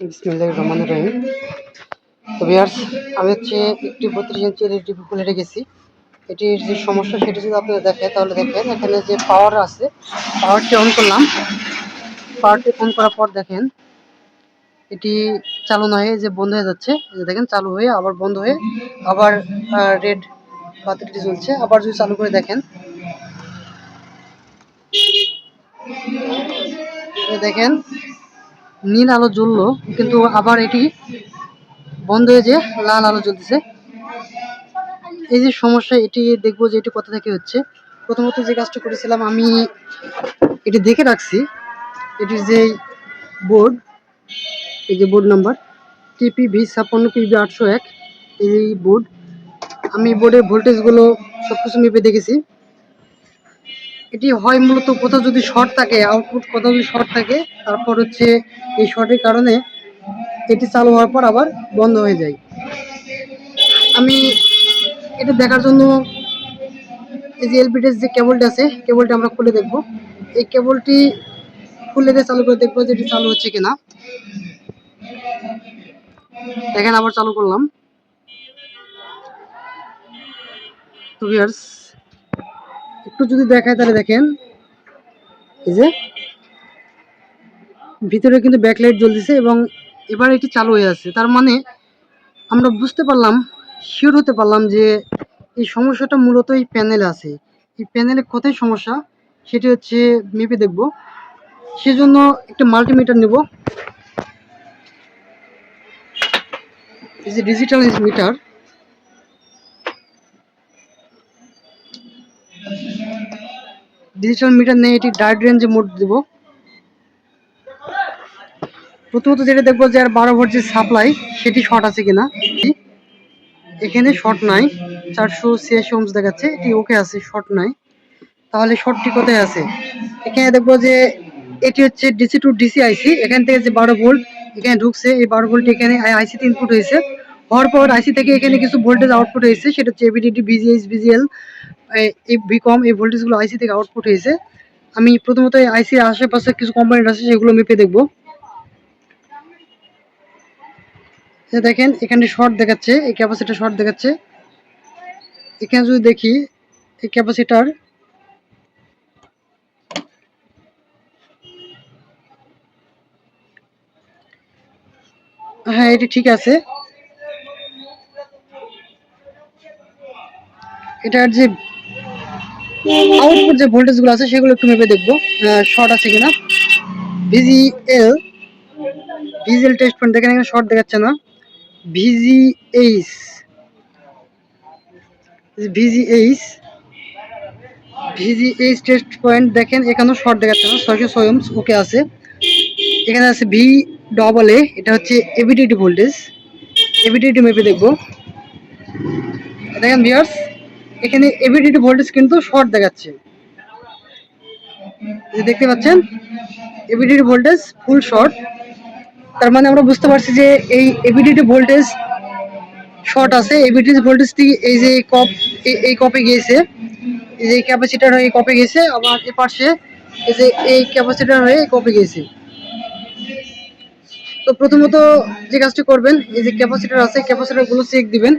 বিসমিল্লাহির রহমানির রহিম। তো ভিউয়ার্স, আমি হচ্ছে একটি 32 ইঞ্চি এলইডি টিভি খুলে রেখেছি। এটির যে সমস্যা সেটি যদি আপনারা দেখেন, তাহলে দেখেন এখানে যে পাওয়ার আছে, পাওয়ারটি অন করলাম। পাওয়ারটি অন করার পর দেখেন এটি চালু না হয়ে যে বন্ধ হয়ে যাচ্ছে। দেখেন চালু হয়ে আবার বন্ধ হয়ে আবার রেড বাতিটি জ্বলছে। আবার যদি চালু করে দেখেন, দেখেন নীল আলো জ্বললো, কিন্তু আবার এটি বন্ধ হয়ে যে লাল আলো জ্বলতেছে। এই যে সমস্যা, এটি দেখবো যে এটি কোথা থেকে হচ্ছে। প্রথমত যে কাজটা করেছিলাম, আমি এটি দেখে রাখছি। এটির যে বোর্ড, এই যে বোর্ড নাম্বার TP-V56PB801, এই বোর্ড, আমি বোর্ডের ভোল্টেজগুলো সব কিছু মেপে দেখেছি। এটি হয় মূলত কোথাও যদি শর্ট থাকে, আউটপুট কোথাও যদি শর্ট থাকে, তারপর হচ্ছে এই শর্টের কারণে এটি চালু হওয়ার পর আবার বন্ধ হয়ে যায়। আমি এটা দেখার জন্য এই যে এলপিডির যে কেবলটা আছে, কেবলটা আমরা খুলে দেখব। এই কেবলটি খুলে দিয়ে চালু করে দেখবো যে এটি চালু হচ্ছে কিনা। দেখেন আবার চালু করলাম। তো ভিউয়ার্স, একটু যদি দেখায় তাহলে দেখেন এই যে ভিতরে কিন্তু ব্যাকলাইট জ্বলতেছে এবং এবার এটি চালু হয়ে আছে। তার মানে আমরা বুঝতে পারলাম, শিওর হতে পারলাম যে এই সমস্যাটা মূলত এই প্যানেলে আছে। এই প্যানেলে কোথায় সমস্যা সেটি হচ্ছে মেপে দেখব। সেজন্য একটা মাল্টিমিটার নেব। এই যে ডিজিটাল মিটার, নিয়ে এটি ডায়োড রেঞ্জে মোড দেব। প্রথমত যেটা দেখবো যে আর 12 ভোল্ট যে সাপ্লাই সেটি শর্ট আছে কিনা। এখানে শর্ট নাই, 486 ওহমস দেখাচ্ছে, এটি ওকে আছে, শর্ট নাই। তাহলে শর্টটি কোথায় আছে? এখানে দেখবো যে এটি হচ্ছে ডিসি টু ডিসি আইসি। এখান থেকে যে 12 ভোল্ট এখানে ঢুকছে, এই 12 ভোল্ট এখানে আইসিতে ইনপুট হয়েছে। হওয়ার পর আইসি থেকে এখানে কিছু ভোল্টেজ আউটপুট হয়েছে, সেটা হচ্ছে এবিডিটি, বিজিএইচ, বিজিএল, এই ভিকম, এই ভোল্টেজগুলো আইসি থেকে আউটপুট হয়েছে। আমি প্রথমত এই আইসির আশেপাশে কিছু কম্পোনেন্ট আছে সেগুলো মেপে দেখবো। দেখেন এখানে শর্ট দেখাচ্ছে, এই ক্যাপাসিটর শর্ট দেখাচ্ছে। এখানে যদি দেখি এই ক্যাপাসিটর, হ্যাঁ এটি ঠিক আছে। এটার যে আউটপুট যে ভোল্টেজগুলো আছে সেগুলো একটু মেপে দেখবো শর্ট আছে কিনা। ভিজিএল, টেস্ট পয়েন্ট দেখেন, এখানে শর্ট দেখাচ্ছে না। ভিজিএইচ, ভিজিএইচ ভিজিএইচ টেস্ট পয়েন্ট দেখেন, এখানেও শর্ট দেখাচ্ছে না, 606 ওহমস ওকে আছে। এখানে আছে ভি ডবল এ, এটা হচ্ছে এবিডিটি ভোল্টেজ, এবিডিটি মেপে দেখবো। দেখেন ভিউয়ার্স, এখানে এবিডিটি ভোল্টেজ কিন্তু শর্ট দেখাচ্ছে, দেখতে পাচ্ছেন এবিডিটি ভোল্টেজ ফুল শর্ট। তার মানে আমরা বুঝতে পারছি যে এই এবিডিটি ভোল্টেজ শর্ট আছে। এবিডিটি ভোল্টেজটি এই যে কপ, এই কপে গিয়েছে, এই যে ক্যাপাসিটর হয়ে কপে গেছে, আবার এ পাশে এই যে এই ক্যাপাসিটর হয়ে কপে গেছে। তো প্রথমত যে কাজটি করবেন, এই যে ক্যাপাসিটর আছে, ক্যাপাসিটর গুলো চেক দিবেন,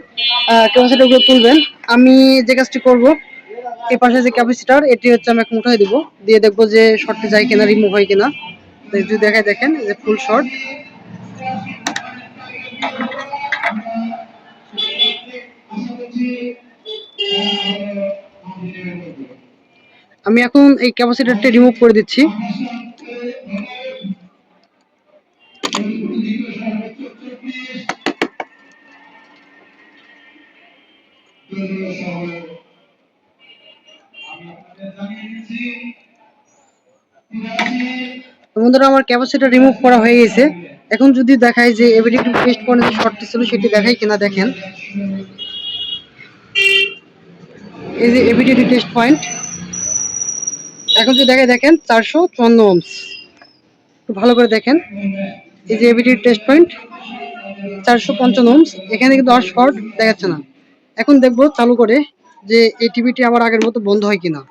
ক্যাপাসিটর গুলো তুলবেন। আমি যে কাজটি করব, এই পাশে যে ক্যাপাসিটর, এটি হচ্ছে আমি এখন উঠাই দিব, দিয়ে দেখবো যে শর্টে যায় কিনা, রিমুভ হয় কিনা। যদি দেখায়, দেখেন যে ফুল শর্ট। আমি এখন এই ক্যাপাসিটরটা রিমুভ করে দিচ্ছি। বন্ধুরা, আমার ক্যাপাসিটর রিমুভ করা হয়ে গেছে। এখন যদি দেখায় যে এবিডিটি টেস্ট পয়েন্ট যে শর্টটি ছিল সেটি দেখায় কিনা, দেখেন এই যে এবিডিটি টেস্ট পয়েন্ট, এখন যদি দেখায়, দেখেন 454 ওহমস। একটু ভালো করে দেখেন, এই যে এবিডিটি টেস্ট পয়েন্ট 455 ওহমস, এখানে কিন্তু আর শর্ট দেখাচ্ছে না। এখন দেখবো চালু করে যে এই টিভিটি আবার আগের মতো বন্ধ হয় কিনা।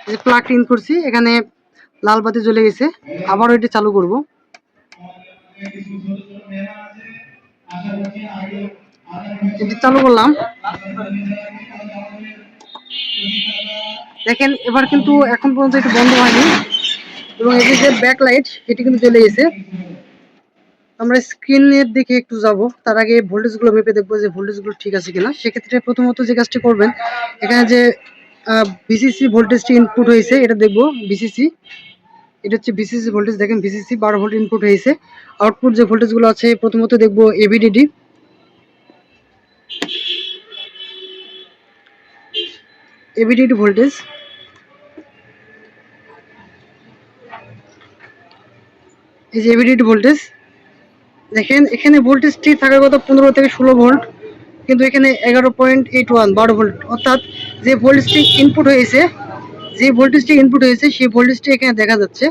যে প্লাগ ইন করছি, এখানে লাল বাতি জ্বলে গেছে। আবারও এটি চালু করব। এটি চালু করলাম, দেখেন এবার কিন্তু এখন পর্যন্ত এটি বন্ধ হয়নি এবং এটি যে ব্যাক লাইট সেটি কিন্তু জ্বলে গেছে। আমরা স্ক্রিনের দিকে একটু যাব, তার আগে ভোল্টেজ গুলো মেপে দেখবো যে ভোল্টেজ গুলো ঠিক আছে কিনা। সেক্ষেত্রে প্রথমত যে কাজটি করবেন, এখানে যে বিসিসি ভোল্টেজটি ইনপুট হয়েছে এটা দেখবো। বিসিসি, এটা হচ্ছে বিসিসি ভোল্টেজ। দেখেন বিসিসি 12 ভোল্ট ইনপুট হয়েছে। আউটপুট যে ভোল্টেজ গুলো আছে প্রথমত দেখবো এবিডিডি। এবিডিডি ভোল্টেজ, এই যে এবিডিডি ভোল্টেজ, দেখেন এখানে ভোল্টেজটি থাকার কথা 15 থেকে 16 ভোল্ট, কিন্তু এখানে 11.81 12 ভোল্ট, অর্থাৎ যে ভোল্টেজটি ইনপুট হয়েছে সেই ভোল্টেজটি এখানে দেখা যাচ্ছে।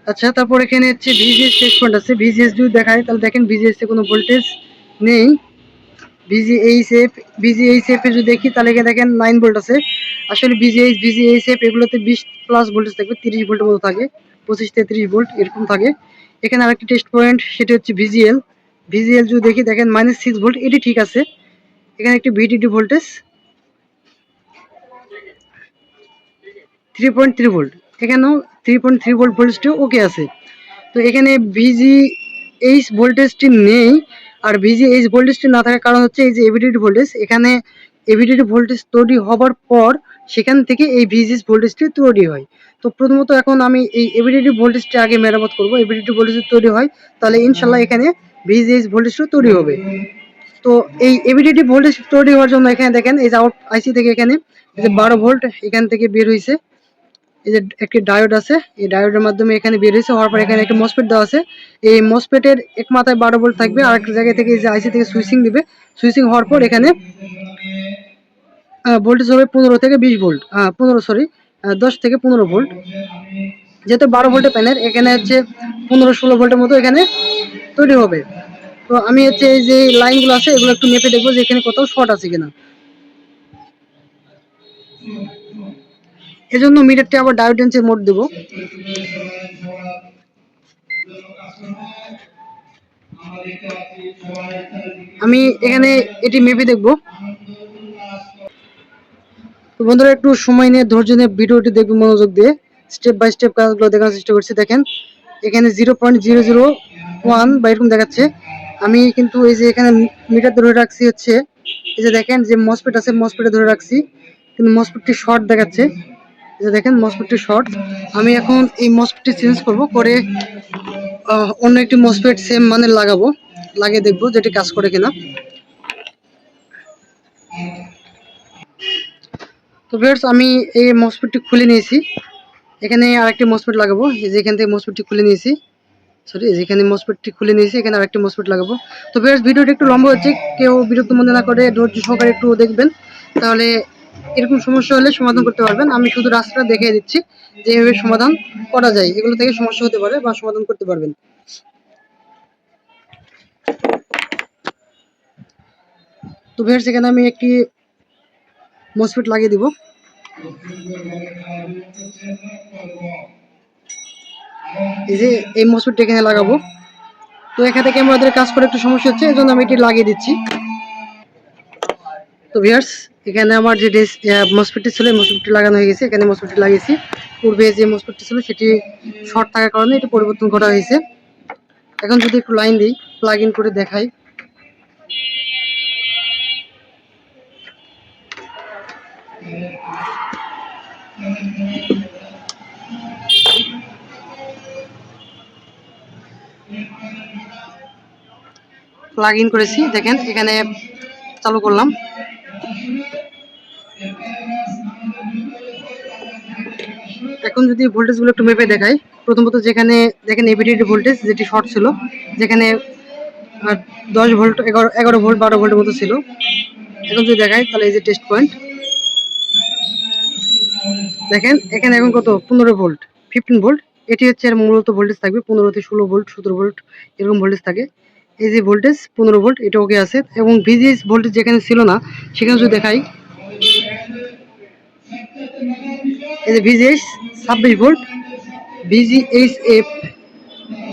আচ্ছা, তারপর এখানে হচ্ছে ভিজিএস টেস্ট পয়েন্ট আছে। ভিজিএস যদি দেখায় তাহলে দেখেন ভিজিএস এ কোনো ভোল্টেজ নেই। ভিজিএইচএফ এ যদি দেখি তাহলে এখানে দেখেন 9 ভোল্ট আছে। আসলে ভিজিএইচএফ এগুলোতে 20 প্লাস ভোল্টেজ থাকবে, 30 ভোল্টের মতো থাকে, 25 থেকে 30 ভোল্ট এরকম থাকে। এখানে আরেকটি টেস্ট পয়েন্ট, সেটা হচ্ছে ভিজিএল যদি দেখি দেখেন -6 ভোল্ট, এটি ঠিক আছে। এখানে একটি ভিডিডি ভোল্টেজ 3.3 ভোল্ট, এখানেও 3.3 ভোল্ট ভোল্টেজটি ওকে আছে। তো এখানে ভিজিএইচ ভোল্টেজটি নেই। আর ভিজিএইচ ভোল্টেজটি না থাকার কারণ হচ্ছে এই যে এভিডিডি ভোল্টেজ, এখানে এভিডিডি ভোল্টেজ তৈরি হবার পর সেখান থেকে এই ভিজিএইচ ভোল্টেজটি তৈরি হয়। তো প্রথমত এখন আমি এই এভিডিডি ভোল্টেজটি আগে মেরামত করব। এভিডিডি ভোল্টেজ তৈরি হয় তাহলে ইনশাল্লাহ এখানে ভিজিএইচ ভোল্টেজও তৈরি হবে। তো এই এভিডিডি ভোল্টেজ তৈরি হওয়ার জন্য এখানে দেখেন এই যে আউট আইসি থেকে এখানে এই যে 12 ভোল্ট এখান থেকে বের হয়েছে। এই যে একটি ডায়োড আছে, এই ডায়োডের মাধ্যমে এখানে বের হয়েছে। হওয়ার পর এখানে একটা মসফেট দেওয়া আছে। এই মসফেটের এক মাথায় 12 ভোল্ট থাকবে, আর একটা জায়গা থেকে এই যে আইসি থেকে সুইচিং দিবে। সুইচিং হওয়ার পর এখানে ভোল্টেজ হবে 15 থেকে 20 ভোল্ট, 10 থেকে 15 ভোল্ট। যেহেতু 12 ভোল্টের প্যানেল, এখানে হচ্ছে 15-16 ভোল্টের মতো এখানে তৈরি হবে। তো আমি হচ্ছে এই যে লাইনগুলো আছে এগুলো একটু মেপে দেখবো যে এখানে কোথাও শর্ট আছে কিনা। এজন্য মিটারটি আবার ডায়োডেন্সের মোড দেব। আমি এখানে এটি মেপে দেখব। তো বন্ধুরা একটু সময় নিয়ে ধৈর্য নিয়ে ভিডিওটি দেখবেন মনোযোগ দিয়ে, স্টেপ বাই স্টেপ কাজগুলো দেখার চেষ্টা করছি। দেখেন এখানে 0.001 বা এরকম দেখাচ্ছে। আমি কিন্তু এই যে এখানে মিটার ধরে রাখছি হচ্ছে এই যে দেখেন যে মসফেট আছে, মসফেটে ধরে রাখছি, কিন্তু মসফেটটি শর্ট দেখাচ্ছে। এই যে দেখেন মসফেটটি শর্ট। আমি এখন এই মসফেটটি চেঞ্জ করব, করে অন্য একটি মসফেট সেম মানে লাগাবো, লাগিয়ে দেখবো যেটি কাজ করে কিনা। তো ভিউয়ার্স আমি এই মসফেটটি খুলে নিয়েছি, এখানে আরেকটি মসফেট লাগাবো। এই যে এখান থেকে মসফেটটি খুলে নিয়েছি, যেখানে মসফেটটি খুলে নিয়েছি এখানে আরেকটি মসফেট লাগাবো। তো ভিউয়ার্স ভিডিওটি একটু লম্বা হচ্ছে, কেউ বিরক্ত মনে না করে ধৈর্য সহকারে একটু দেখবেন, তাহলে এরকম সমস্যা হলে সমাধান করতে পারবেন। আমি শুধু রাস্তাটা দেখিয়ে দিচ্ছি যে এভাবে সমাধান করা যায়, এগুলো থেকে সমস্যা হতে পারে বা সমাধান করতে পারবেন। তো ভিউয়ার্স এখানে আমি একটি মসফেট লাগিয়ে দিব। এই যে এই মসফেটটা এখানে লাগাবো। তো এখান থেকে আমাদের কাজ করে একটু সমস্যা হচ্ছে, এই জন্য আমি এটি লাগিয়ে দিচ্ছি। তো ভিউয়ার্স এখানে আমার যে মসফেটটি ছিল মসফেটটি লাগানো হয়ে গেছে। এখানে মসফেটটি লাগিয়েছি, পূর্বে যে মসফেটটি ছিল সেটি শর্ট থাকার কারণে এটি পরিবর্তন করা হয়েছে। এখন যদি একটু লাইন দিই, প্লাগ ইন করে দেখাই, প্লাগ ইন করেছি। দেখেন এখানে চালু করলাম, এখন যদি ভোল্টেজ গুলো একটু মেপে দেখাই, প্রথমত যেখানে দেখেন এবিডিডি ভোল্টেজ যেটি শর্ট ছিল, যেখানে 10 ভোল্ট 11 ভোল্ট 12 ভোল্টের মতো ছিল। এখন যদি দেখাই তাহলে এই যে টেস্ট পয়েন্ট, দেখেন এখানে এখন কত 15 ভোল্ট 15 ভোল্ট, এটি হচ্ছে এর মূলত ভোল্টেজ থাকবে 15 থেকে 16 ভোল্ট 17 ভোল্ট এরকম ভোল্টেজ থাকে। এই যে ভোল্টেজ 15 ভোল্ট এটা ওকে আছে। এবং ভিজিএস ভোল্টেজ যেখানে ছিল না সেখানে যদি দেখাই, এই যে ভিজিএস 26 ভোল্ট, ভিজিএইচএফ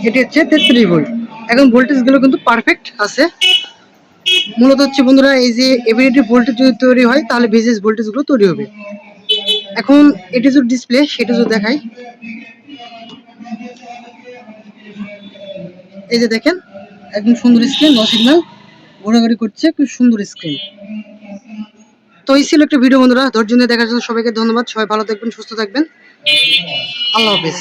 এটি হচ্ছে 33 ভোল্ট। এখন ভোল্টেজ গুলো কিন্তু পারফেক্ট আছে। মূলত হচ্ছে বন্ধুরা, এই যে এবিলিটি ভোল্টেজ যদি তৈরি হয় তাহলে ভিজিএস ভোল্টেজ গুলো তৈরি হবে। এখন এটি যদি ডিসপ্লে সেটা যদি দেখাই, এই যে দেখেন একদম সুন্দর স্ক্রিন, নো সিগন্যাল, ঘোরাঘুরি করছে, খুব সুন্দর স্ক্রিন। তো এই ছিল একটা ভিডিও বন্ধুরা, ধৈর্য নিয়ে দেখার জন্য সবাইকে ধন্যবাদ। সবাই ভালো থাকবেন, সুস্থ থাকবেন, আল্লাহ হাফেজ।